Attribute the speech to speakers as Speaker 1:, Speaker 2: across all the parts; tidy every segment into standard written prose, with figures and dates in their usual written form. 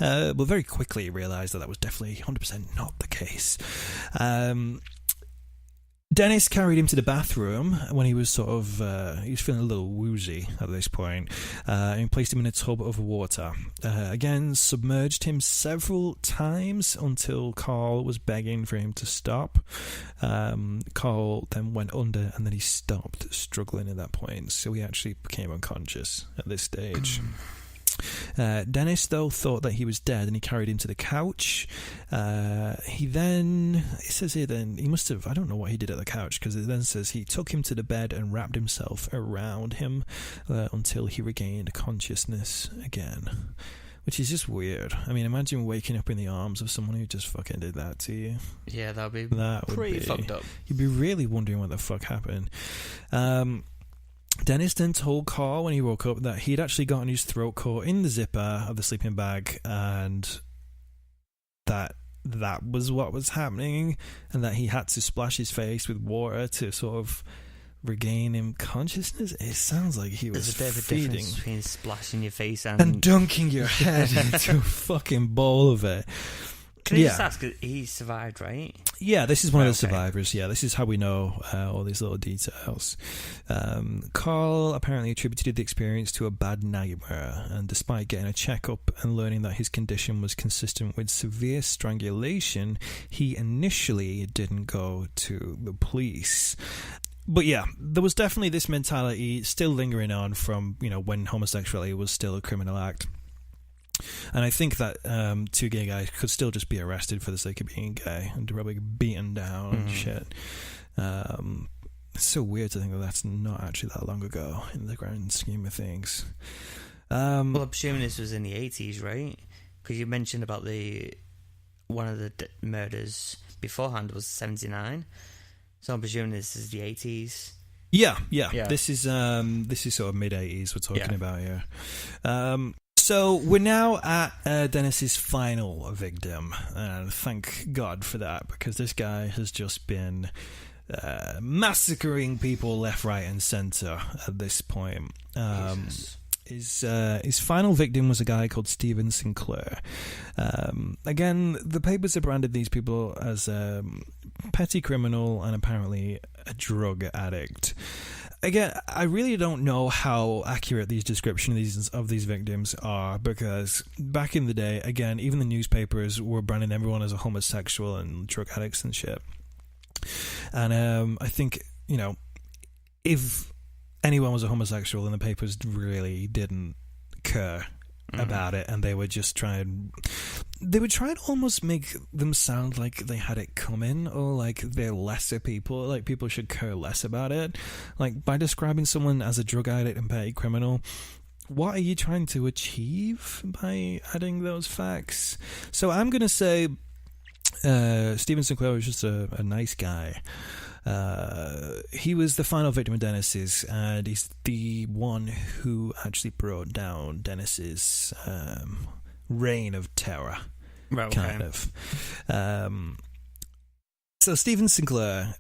Speaker 1: but very quickly realised that was definitely 100% not the case. Dennis carried him to the bathroom when he was he was feeling a little woozy at this point, and placed him in a tub of water. Again, submerged him several times until Carl was begging for him to stop. Carl then went under, and then he stopped struggling at that point, so he actually became unconscious at this stage. Dennis, though, thought that he was dead, and he carried him to the couch. It says here then, he must have, I don't know what he did at the couch, because it then says he took him to the bed and wrapped himself around him until he regained consciousness again. Which is just weird. I mean, imagine waking up in the arms of someone who just fucking did that to you.
Speaker 2: Yeah, that would be pretty fucked up.
Speaker 1: You'd be really wondering what the fuck happened. Dennis then told Carl when he woke up that he'd actually gotten his throat caught in the zipper of the sleeping bag, and that was what was happening, and that he had to splash his face with water to sort of regain him consciousness. It sounds like he was
Speaker 2: There's a bit of a difference between splashing your face
Speaker 1: and dunking your head into a fucking bowl of it.
Speaker 2: Can I just ask, he survived, right?
Speaker 1: Yeah, this is one of the survivors. Yeah, this is how we know all these little details. Carl apparently attributed the experience to a bad nightmare, and despite getting a checkup and learning that his condition was consistent with severe strangulation, he initially didn't go to the police. But yeah, there was definitely this mentality still lingering on from, when homosexuality was still a criminal act. And I think that two gay guys could still just be arrested for the sake of being gay and probably beaten down and shit. It's so weird to think that that's not actually that long ago in the grand scheme of things.
Speaker 2: Well, I'm assuming this was in the 80s, right? Because you mentioned about one of the murders beforehand was 79. So I'm presuming this is the 80s.
Speaker 1: Yeah. This is sort of mid-80s we're talking about here. So we're now at Dennis's final victim, and thank God for that, because this guy has just been massacring people left, right, and centre at this point. His final victim was a guy called Stephen Sinclair. Again, the papers have branded these people as a petty criminal and apparently a drug addict. Again, I really don't know how accurate these descriptions of these victims are, because back in the day, again, even the newspapers were branding everyone as a homosexual and drug addicts and shit. And I think, if anyone was a homosexual, then the papers really didn't care about it, and they would just try and almost make them sound like they had it coming, or like they're lesser people, like people should care less about it. Like, by describing someone as a drug addict and petty criminal, what are you trying to achieve by adding those facts? So I'm gonna say Stephen Sinclair was just a nice guy. He was the final victim of Dennis's, and he's the one who actually brought down Dennis's reign of terror, kind of. So Stephen Sinclair,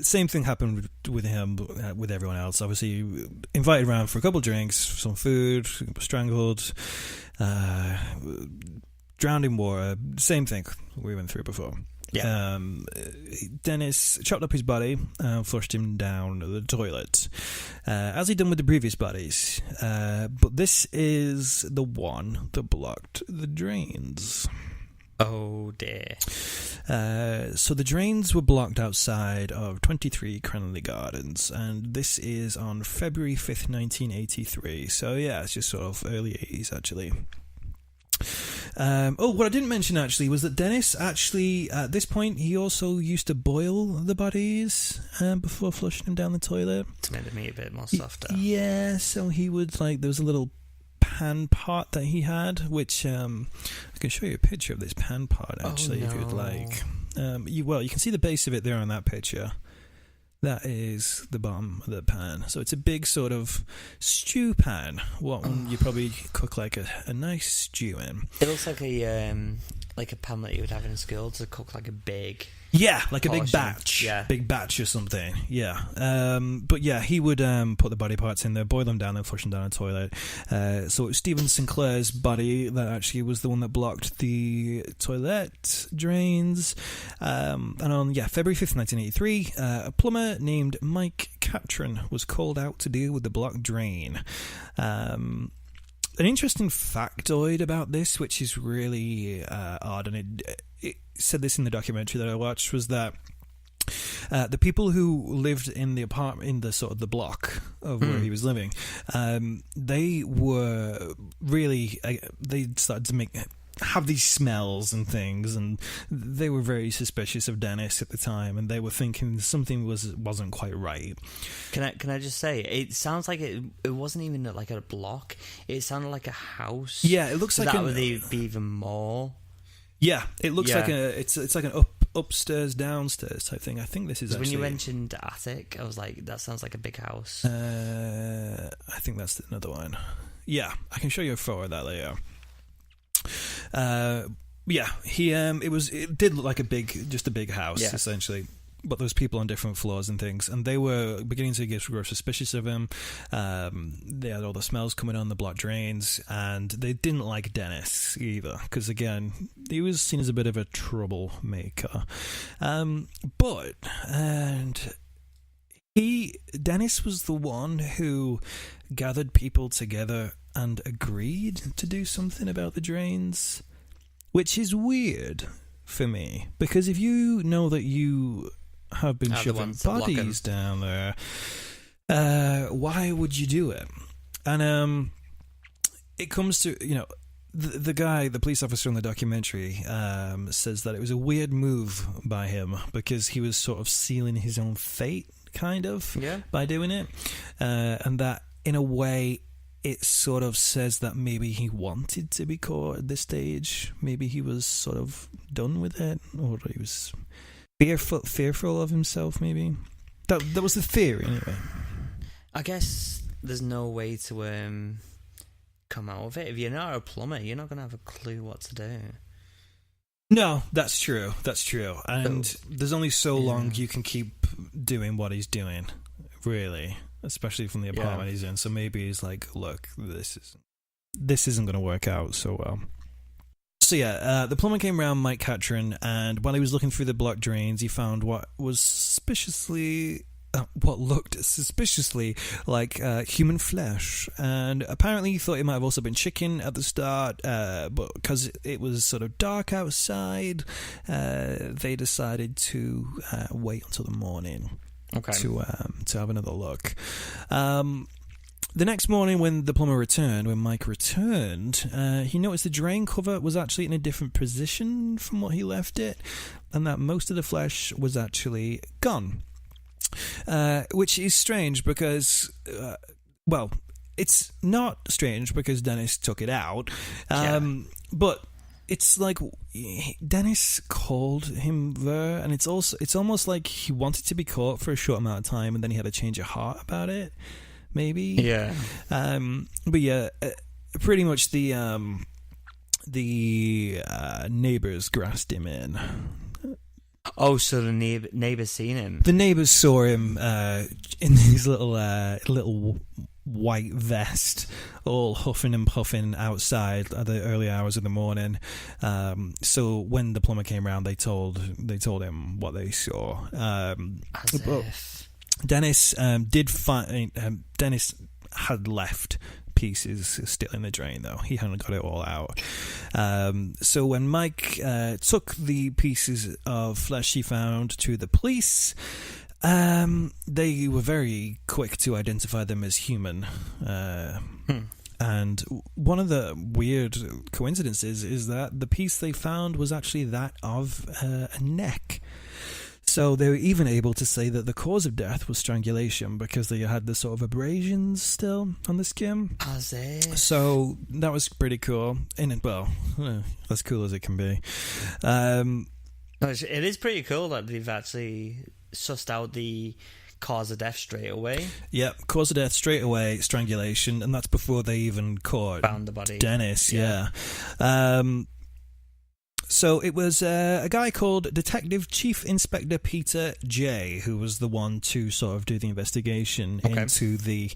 Speaker 1: same thing happened with him, with everyone else. Obviously, invited around for a couple of drinks, some food, strangled, drowned in water. Same thing we went through before. Yeah. Dennis chopped up his body and flushed him down the toilet, as he'd done with the previous bodies. But this is the one that blocked the drains.
Speaker 2: Oh dear.
Speaker 1: So the drains were blocked outside of 23 Cranley Gardens, and this is on February 5th, 1983. So yeah, it's just sort of early 80s actually. What I didn't mention actually was that Dennis actually, at this point, he also used to boil the bodies before flushing them down the toilet.
Speaker 2: To make the meat a bit more softer.
Speaker 1: Yeah, so he would, there was a little pan pot that he had, which I can show you a picture of this pan pot actually, if you'd like. You can see the base of it there on that picture. That is the bottom of the pan. So it's a big sort of stew pan. What you probably cook like a nice stew in.
Speaker 2: It looks like like a pan that you would have in school to cook like a big...
Speaker 1: Yeah, like
Speaker 2: portion.
Speaker 1: a big batch.
Speaker 2: Yeah.
Speaker 1: Big batch or something. Yeah. But yeah, he would put the body parts in there, boil them down, then flush them down a toilet. So it was Stephen Sinclair's body that actually was the one that blocked the toilet drains. And on, February 5th, 1983, a plumber named Mike Catron was called out to deal with the blocked drain. An interesting factoid about this, which is really odd, and it said this in the documentary that I watched, was that the people who lived in the apartment, in the sort of the block of where he was living, they were really they started to have these smells and things, and they were very suspicious of Dennis at the time, and they were thinking something wasn't quite right.
Speaker 2: Can I just say, it sounds like it wasn't even like a block. It sounded like a house.
Speaker 1: Yeah, it looks like
Speaker 2: that would be even more.
Speaker 1: Yeah, it looks like it's like an upstairs downstairs type thing. I think this is actually...
Speaker 2: When you mentioned attic, I was like, that sounds like a big house.
Speaker 1: I think that's another one. Yeah, I can show you a photo of that later. It did look like a big house, essentially. But there was people on different floors and things, and they were beginning to grow suspicious of him. They had all the smells coming on the block drains, and they didn't like Dennis either, because again, he was seen as a bit of a troublemaker. Dennis was the one who gathered people together and agreed to do something about the drains, which is weird for me, because if you know that you have been shoving bodies down there, why would you do it? And it comes to, the police officer in the documentary says that it was a weird move by him, because he was sort of sealing his own fate, kind of, by doing it, and that in a way it sort of says that maybe he wanted to be caught at this stage. Maybe he was sort of done with it, or he was fearful of himself, maybe. That was the theory, anyway. I
Speaker 2: guess there's no way to come out of it. If you're not a plumber, you're not going to have a clue what to do.
Speaker 1: No, that's true. And there's only so long you can keep doing what he's doing, really. Especially from the apartment he's in. So maybe he's like, look, this isn't going to work out so well. So the plumber came round, Mike Catron, and while he was looking through the block drains, he found what looked suspiciously like human flesh, and apparently he thought it might have also been chicken at the start, but because it was sort of dark outside, they decided to wait until the morning. Okay. To have another look. The next morning, when Mike returned, he noticed the drain cover was actually in a different position from what he left it, and that most of the flesh was actually gone. Which is strange because, it's not strange because Dennis took it out, but it's like Dennis called him there, and it's almost like he wanted to be caught for a short amount of time, and then he had a change of heart about it, maybe. Yeah. Pretty much the neighbors grassed him in.
Speaker 2: Oh, so the neighbors seen him?
Speaker 1: The neighbors saw him in his little white vest, all huffing and puffing outside at the early hours of the morning. So when the plumber came around, they told him what they saw. Dennis Dennis had left pieces still in the drain, though. He hadn't got it all out. So when Mike took the pieces of flesh he found to the police, they were very quick to identify them as human. And one of the weird coincidences is that the piece they found was actually that of a neck. So they were even able to say that the cause of death was strangulation because they had the sort of abrasions still on the skin. So that was pretty cool. As cool as it can be.
Speaker 2: It is pretty cool that they've actually sussed out the cause of death straight away. Yep,
Speaker 1: cause of death straight away, strangulation, and that's before they even found
Speaker 2: the body.
Speaker 1: Dennis, yeah. So it was a guy called Detective Chief Inspector Peter J, who was the one to sort of do the investigation into the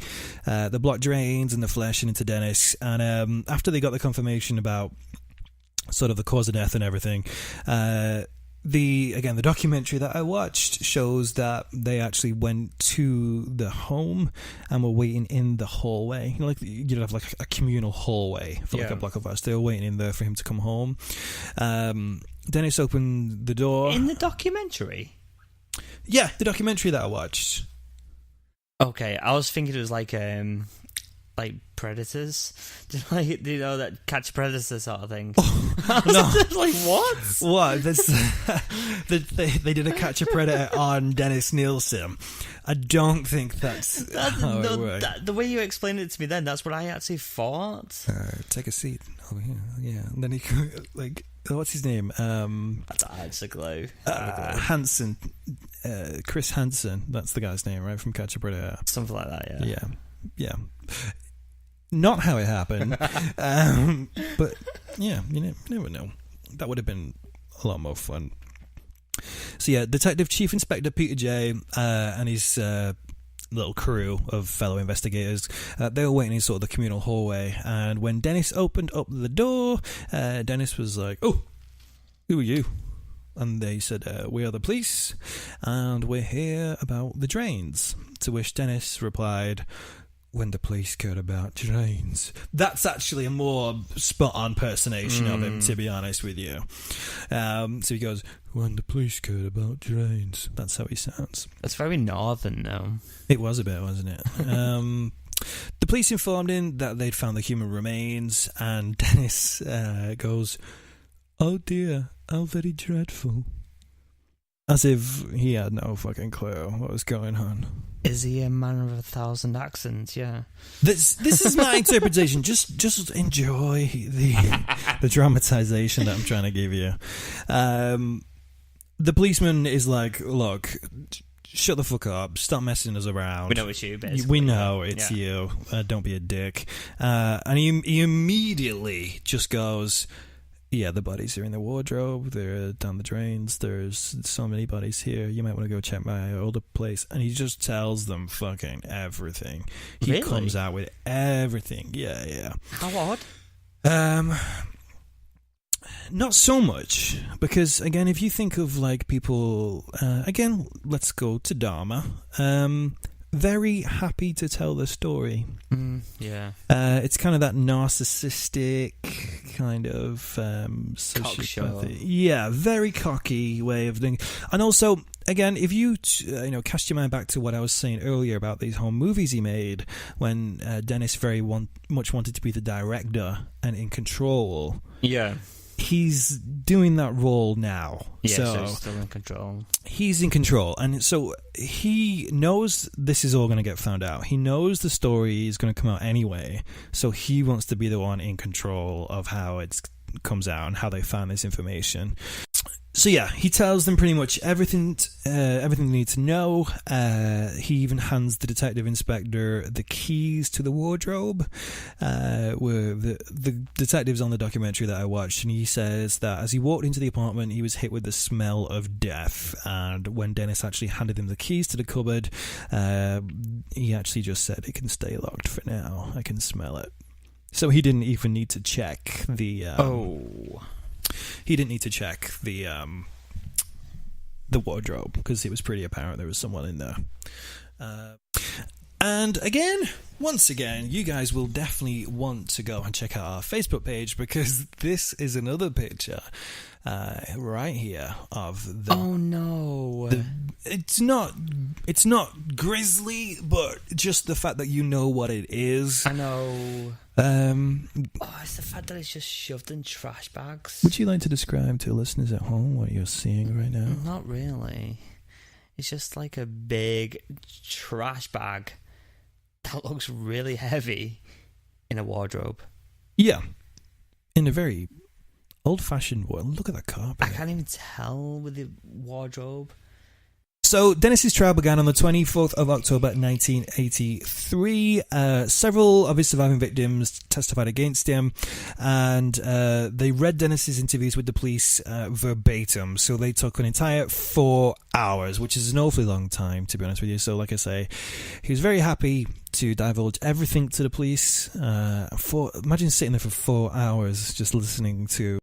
Speaker 1: block drains and the flesh and into Dennis. And after they got the confirmation about sort of the cause of death and everything, the documentary that I watched shows that they actually went to the home and were waiting in the hallway. You know, like you'd have like a communal hallway for like a block of flats. They were waiting in there for him to come home. Dennis opened the door.
Speaker 2: In the documentary?
Speaker 1: Yeah, the documentary that I watched.
Speaker 2: Okay, I was thinking it was like Predators, you know, that catch predator sort of thing.
Speaker 1: No,
Speaker 2: like what?
Speaker 1: What? They did a catch a predator on Dennis Nilsen. I don't think that's how it works.
Speaker 2: The way you explained it to me then, that's what I actually thought.
Speaker 1: Take a seat over here. Yeah, and then he like, what's his name?
Speaker 2: That's a glow.
Speaker 1: Hansen, Chris Hansen. That's the guy's name, right? From Catch a Predator.
Speaker 2: Something like that. Yeah.
Speaker 1: Yeah. Not how it happened, but yeah, you never know. That would have been a lot more fun. So yeah, Detective Chief Inspector Peter J and his little crew of fellow investigators, they were waiting in sort of the communal hallway, and when Dennis opened up the door, Dennis was like, "Oh, who are you?" And they said, "We are the police, and we're here about the drains." To which Dennis replied, "When the police cared about drains." That's actually a more spot-on impersonation of him, to be honest with you. So he goes, "When the police cared about drains." That's how he sounds.
Speaker 2: That's very northern, though.
Speaker 1: It was a bit, wasn't it? The police informed him that they'd found the human remains, and Dennis goes, "Oh dear, how very dreadful." As if he had no fucking clue what was going on.
Speaker 2: Is he a man of 1,000 accents? Yeah.
Speaker 1: This is my interpretation. Just enjoy the dramatization that I'm trying to give you. The policeman is like, "Look, shut the fuck up. Stop messing us around.
Speaker 2: We know it's you, basically.
Speaker 1: We know it's you. Don't be a dick." And he immediately just goes, "Yeah, the bodies are in the wardrobe. They're down the drains. There's so many bodies here. You might want to go check my older place." And he just tells them fucking everything. He
Speaker 2: Really?
Speaker 1: comes out with everything. Yeah.
Speaker 2: How odd?
Speaker 1: Not so much, because again, if you think of like people, again, let's go to Dharma. Very happy to tell the story.
Speaker 2: Yeah.
Speaker 1: It's kind of that narcissistic kind of
Speaker 2: Cocksure.
Speaker 1: Yeah, very cocky way of doing. And also, again, if you cast your mind back to what I was saying earlier about these whole movies he made, when Dennis very much wanted to be the director and in control.
Speaker 2: Yeah.
Speaker 1: He's doing that role now.
Speaker 2: Yeah,
Speaker 1: so
Speaker 2: he's still in control.
Speaker 1: He's in control, and so he knows this is all going to get found out. He knows the story is going to come out anyway, so he wants to be the one in control of how it comes out and how they find this information. So yeah, he tells them pretty much everything they need to know. He even hands the detective inspector the keys to the wardrobe. Where the detective's on the documentary that I watched, and he says that as he walked into the apartment, he was hit with the smell of death. And when Dennis actually handed him the keys to the cupboard, he actually just said, "It can stay locked for now. I can smell it." So he didn't even need to check the. He didn't need to check the wardrobe, because it was pretty apparent there was someone in there. And once again, you guys will definitely want to go and check out our Facebook page, because this is another picture right here of the...
Speaker 2: Oh no.
Speaker 1: It's not grisly, but just the fact that you know what it is.
Speaker 2: I know. It's the fact that it's just shoved in trash bags.
Speaker 1: Would you like to describe to listeners at home what you're seeing right now?
Speaker 2: Not really. It's just like a big trash bag that looks really heavy in a wardrobe.
Speaker 1: Yeah. In a very old-fashioned way. Look at that carpet.
Speaker 2: I can't even tell with the wardrobe.
Speaker 1: So Dennis's trial began on the 24th of October 1983. Several of his surviving victims testified against him, and they read Dennis's interviews with the police verbatim. So they took an entire 4 hours, which is an awfully long time, to be honest with you. So like I say, he was very happy to divulge everything to the police. Imagine sitting there for 4 hours just listening to